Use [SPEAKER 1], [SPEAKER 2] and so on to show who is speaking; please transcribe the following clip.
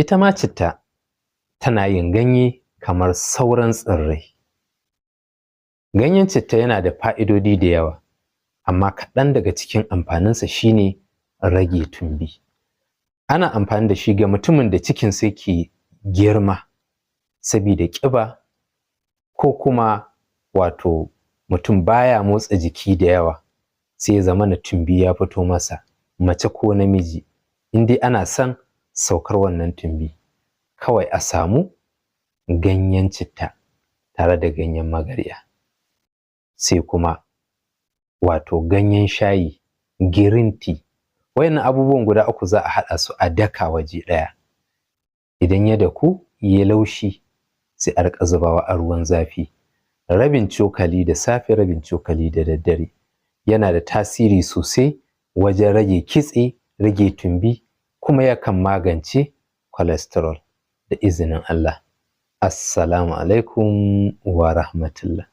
[SPEAKER 1] Ita ma citta tana yin ganye kamar sauran tsirrai. Ganyen citta yana da fa'idodi da yawa, amma kaɗan daga cikin amfaninsa shine rage tumbi. Ana amfani da shi ga mutumin da cikinsa yake girma sabida ƙiba, ko kuma wato mutum baya motsa jiki da yawa sai ya zamana tumbi ya fito masa, mace ko namiji. In dai ana son saukar wannan tumbi, kawai a samu ganyen citta tare da ganyen magarya, sai kuma wato ganyen shayi, green tea. Wayannan abubuwan guda uku za a haɗa su a daka waje ɗaya. Idan ya daku ya laushi, sai a riƙa zubawa a ruwan zafi, rabin cokali da safe, rabin cokali da daddare. Yana da tasiri sosai wajen rage kitse, rage tumbi, kuma yakan magance cholesterol da izinin Allah. Assalamu alaikum wa rahmatullah.